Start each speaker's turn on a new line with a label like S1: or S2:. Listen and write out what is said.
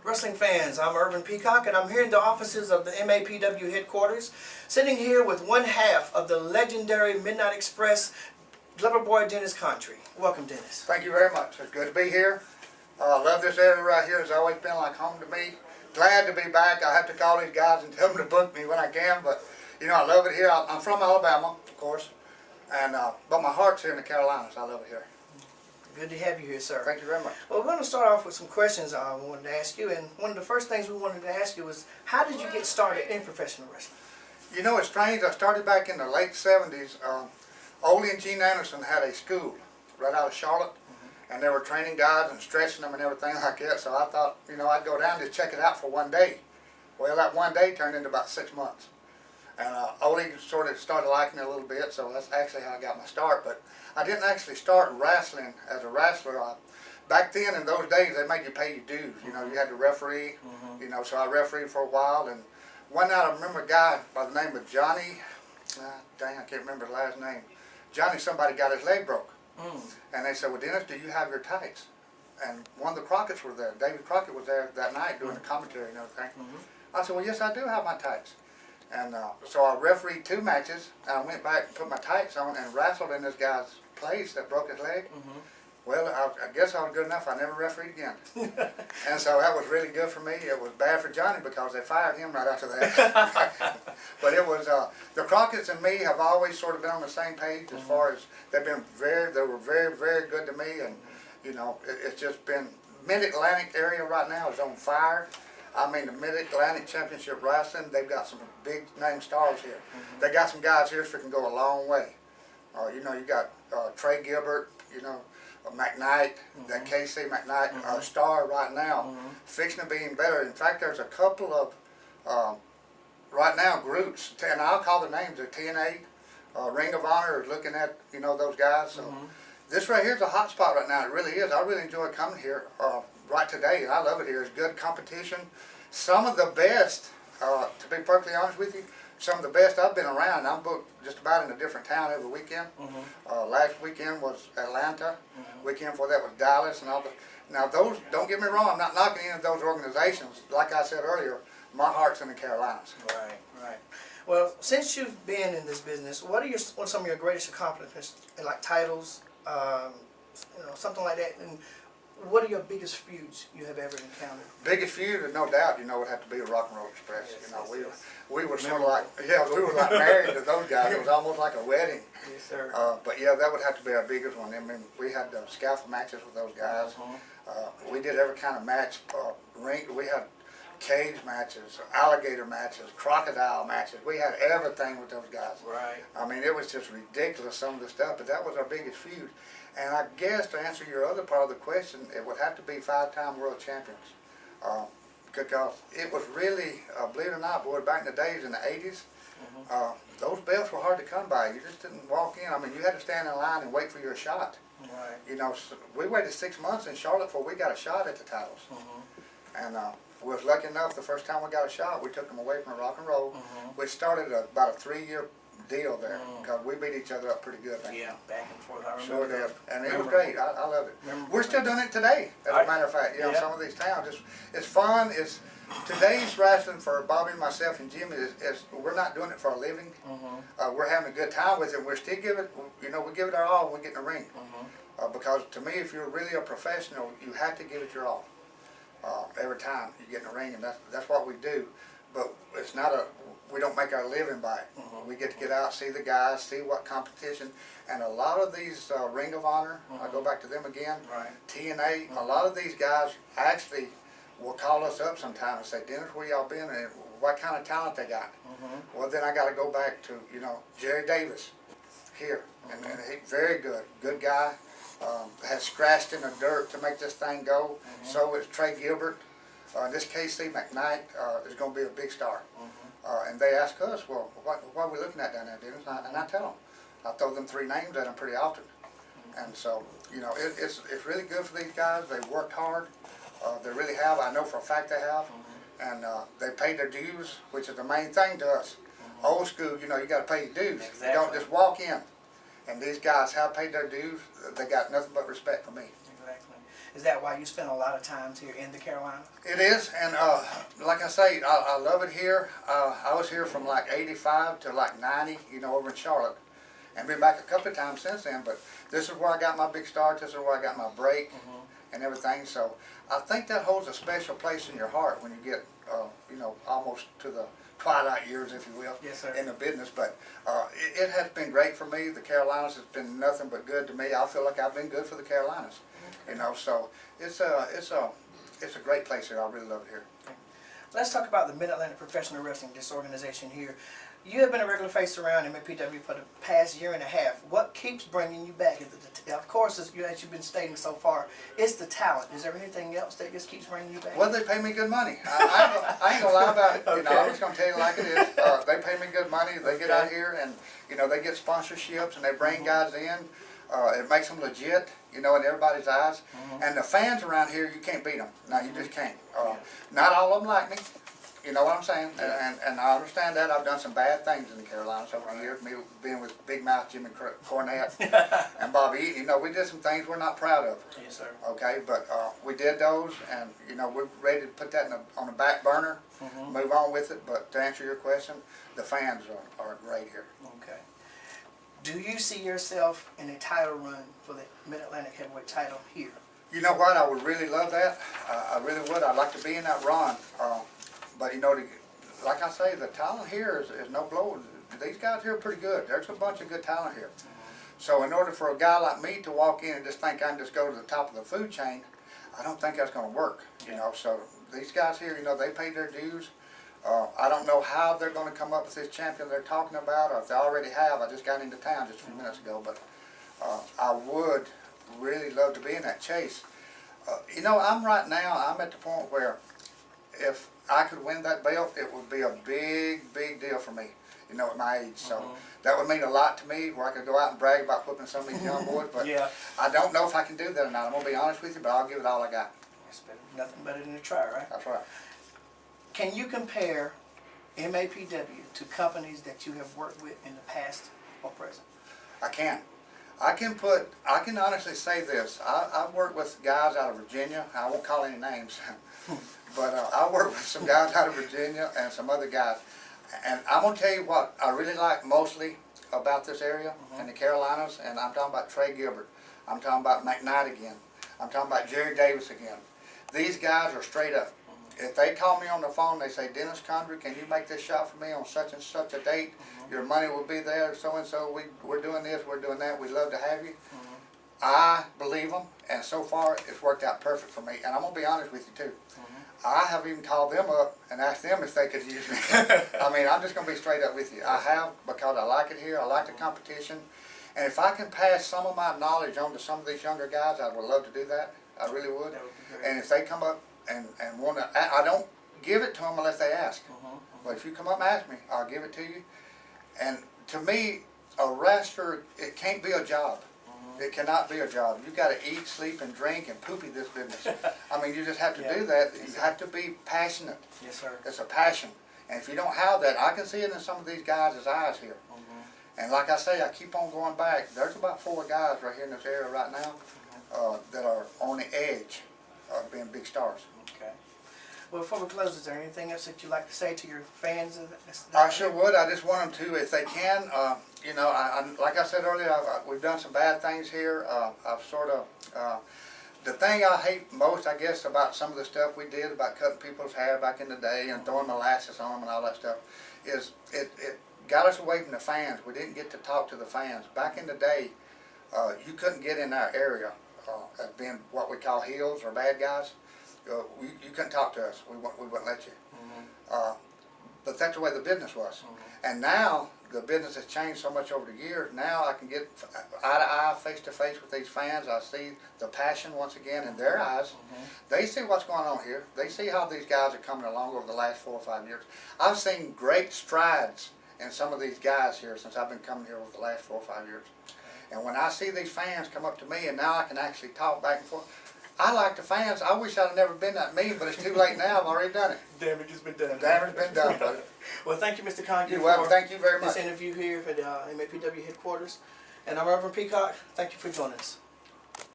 S1: Wrestling fans, I'm Irvin Peacock, and I'm here in the offices of the MAPW headquarters, sitting here with one half of the legendary Midnight Express, Boy Dennis Condrey. Welcome, Dennis.
S2: Thank you very much. It's good to be here. I love this area right here. It's always been like home to me. Glad to be back. I have to call these guys and tell them to book me when I can, but you know, I love it here. I'm from Alabama, of course, and but my heart's here in the Carolinas. I love it here.
S1: Good to have you here, sir.
S2: Thank you very much.
S1: Well, we're going to start off with some questions I wanted to ask you, and one of the first things we wanted to ask you was, how did you get started in professional wrestling?
S2: You know, it's strange. I started back in the late 70s. Ole and Gene Anderson had a school right out of Charlotte, and they were training guys and stretching them and everything like that, so I thought, you know, I'd go down to check it out for one day. Well, that one day turned into about 6 months. And Ole sort of started liking it a little bit, so that's actually how I got my start. But I didn't actually start wrestling as a wrestler. Back then, in those days, they made you pay your dues. You know, you had to referee, you know, so I refereed for a while. And one night I remember a guy by the name of Johnny, dang, I can't remember his last name. Johnny, somebody got his leg broke. And they said, well, Dennis, do you have your tights? And one of the Crockett's were there. David Crockett was there that night doing the commentary and everything. I said, well, yes, I do have my tights. And so I refereed 2 matches, and I went back and put my tights on and wrestled in this guy's place that broke his leg. Well, I guess I was good enough. I never refereed again. And so that was really good for me. It was bad for Johnny because they fired him right after that. But it was, the Crockett's and me have always sort of been on the same page as far as they were very, very good to me. And, you know, it's just been, Mid-Atlantic area right now is on fire. I mean, the Mid-Atlantic Championship Wrestling, they've got some big name stars here. They got some guys here that can go a long way. You know, you got Trey Gilbert, you know, McKnight, that KC McKnight, star right now, fixing to be even better. In fact, there's a couple of, right now, groups, and I'll call the names, the TNA, Ring of Honor is looking at, you know, those guys. So this right here is a hot spot right now. It really is. I really enjoy coming here right today. I love it here. It's good competition. Some of the best, to be perfectly honest with you, some of the best I've been around. I'm booked just about in a different town every weekend. Last weekend was Atlanta. Weekend before that was Dallas and all the. Now those, don't get me wrong, I'm not knocking any of those organizations. Like I said earlier, my heart's in the Carolinas.
S1: Right, right. Well, since you've been in this business, what are some of your greatest accomplishments, like titles, you know, something like that? And what are your biggest feuds you have ever encountered?
S2: Biggest feud, no doubt, you know, would have to be a Rock and Roll Express. Yes, you know, we were sort of like, we were like married to those guys. It was almost like a wedding.
S1: Yes, sir.
S2: But yeah, that would have to be our biggest one. I mean, we had scaffold matches with those guys. We did every kind of match. We had cage matches, alligator matches, crocodile matches. We had everything with those guys. Right. I mean, it was just ridiculous, some of the stuff, but that was our biggest feud. And I guess to answer your other part of the question, it would have to be 5-time world champions. Because it was really, believe it or not, boy, back in the days in the 80s, those belts were hard to come by. You just didn't walk in. I mean, you had to stand in line and wait for your shot. Right. You know, so we waited 6 months in Charlotte before we got a shot at the titles. And we was lucky enough the first time we got a shot, we took them away from Rock and Roll, which started about a 3-year deal there, because we beat each other up pretty good.
S1: Yeah, back and forth. I
S2: remember. Sure did, and it was great. I love it. We're still doing it today, as a matter of fact. You know, some of these towns, it's fun. It's today's wrestling for Bobby, myself, and Jimmy is we're not doing it for a living. We're having a good time with it. We're still we give it our all when we get in the ring. Because to me, if you're really a professional, you have to give it your all every time you get in the ring, and that's what we do. But it's not we don't make our living by it. We get to get out, see the guys, see what competition, and a lot of these Ring of Honor, I go back to them again, TNA, a lot of these guys actually will call us up sometime and say, Dennis, where y'all been, and what kind of talent they got? Well, then I got to go back to, you know, Jerry Davis here, and he's very good guy, has scratched in the dirt to make this thing go. So is Trey Gilbert. This KC McKnight is going to be a big star. And they ask us, well, what are we looking at down there, Dennis? And I tell them. I throw them 3 names at them pretty often. And so, you know, it's really good for these guys. They've worked hard. They really have. I know for a fact they have. And they paid their dues, which is the main thing to us. Old school, you know, you got to pay your dues. Exactly. You don't just walk in. And these guys have paid their dues. They got nothing but respect for me.
S1: Exactly. Is that why you spend a lot of times here in the Carolinas?
S2: It is, and like I say, I love it here. I was here from like 85 to like 90, over in Charlotte. And been back a couple of times since then, but this is where I got my big start, this is where I got my break and everything. So I think that holds a special place in your heart when you get, almost to the twilight years, if you will,
S1: yes, sir,
S2: in the business. But it has been great for me. The Carolinas has been nothing but good to me. I feel like I've been good for the Carolinas, so it's a great place here. I really love it here.
S1: Let's talk about the Mid-Atlantic Professional Wrestling, this organization here. You have been a regular face around MAPW for the past year and a half. What keeps bringing you back? Of course, as you've been stating so far, it's the talent. Is there anything else that just keeps bringing you back?
S2: Well, they pay me good money. I ain't gonna lie about it.
S1: Okay.
S2: I'm just gonna tell you like it is. They pay me good money. They get out here and they get sponsorships and they bring guys in. It makes them legit, in everybody's eyes. And the fans around here, you can't beat them. No, you just can't. Not all of them like me. You know what I'm saying? And I understand that. I've done some bad things in the Carolinas over the years. Me being with Big Mouth Jimmy Cornette and Bobby Eaton. We did some things we're not proud of.
S1: Yes, sir.
S2: Okay, but we did those, and we're ready to put that on the back burner, move on with it. But to answer your question, the fans are great here.
S1: Okay. Do you see yourself in a title run for the Mid-Atlantic Heavyweight title here?
S2: You know what? I would really love that. I really would. I'd like to be in that run. But like I say, the talent here is no blow. These guys here are pretty good. There's a bunch of good talent here. So in order for a guy like me to walk in and just think I can just go to the top of the food chain, I don't think that's going to work. So these guys here, they paid their dues. I don't know how they're going to come up with this champion they're talking about, or if they already have. I just got into town just a few minutes ago, but I would really love to be in that chase. I'm at the point where if I could win that belt, it would be a big, big deal for me, at my age. So that would mean a lot to me, where I could go out and brag about whooping some of these young boys. But I don't know if I can do that or not. I'm going to be honest with you, but I'll give it all I got.
S1: It's nothing better than a try, right?
S2: That's right.
S1: Can you compare MAPW to companies that you have worked with in the past or present?
S2: I can. I can honestly say this. I've worked with guys out of Virginia. I won't call any names. But I work with some guys out of Virginia and some other guys. And I'm going to tell you what I really like mostly about this area in the Carolinas, and I'm talking about Trey Gilbert. I'm talking about McKnight again. I'm talking about Jerry Davis again. These guys are straight up. If they call me on the phone, they say, Dennis Condrey, can you make this shot for me on such and such a date? Your money will be there, so-and-so, we're doing this, we're doing that, we'd love to have you. I believe them, and so far it's worked out perfect for me. And I'm going to be honest with you too. I have even called them up and asked them if they could use me. I mean, I'm just going to be straight up with you. I have, because I like it here, I like the competition. And if I can pass some of my knowledge on to some of these younger guys, I would love to do that. I really would. And if they come up and want to, I don't give it to them unless they ask. But if you come up and ask me, I'll give it to you. And to me, a wrestler, it can't be a job. It cannot be a job. You've got to eat, sleep, and drink, and poopy this business. I mean, you just have to do that. You have to be passionate.
S1: Yes, sir.
S2: It's a passion. And if you don't have that, I can see it in some of these guys' eyes here. And like I say, I keep on going back. There's about 4 guys right here in this area right now that are on the edge of being big stars.
S1: Okay. Well, before we close, is there anything else that you'd like to say to your fans?
S2: I sure would. I just want them to, if they can, like I said earlier, we've done some bad things here. I've sort of, the thing I hate most, I guess, about some of the stuff we did about cutting people's hair back in the day and throwing molasses on them and all that stuff, is it got us away from the fans. We didn't get to talk to the fans. Back in the day, you couldn't get in our area as being what we call heels or bad guys. You couldn't talk to us. We wouldn't let you. But that's the way the business was. And now the business has changed so much over the years. Now I can get eye to eye, face to face with these fans. I see the passion once again in their eyes. They see what's going on here. They see how these guys are coming along over the last 4 or 5 years. I've seen great strides in some of these guys here since I've been coming here over the last 4 or 5 years. And when I see these fans come up to me, and now I can actually talk back and forth, I like the fans. I wish I'd have never been that mean, but it's too late now. I've already done it.
S1: Damage has been done.
S2: Damage has been done, buddy.
S1: Well, thank you, Mr. Condrey,
S2: You're welcome. Thank you very much.
S1: This interview here at MAPW headquarters. And I'm Reverend Peacock. Thank you for joining us.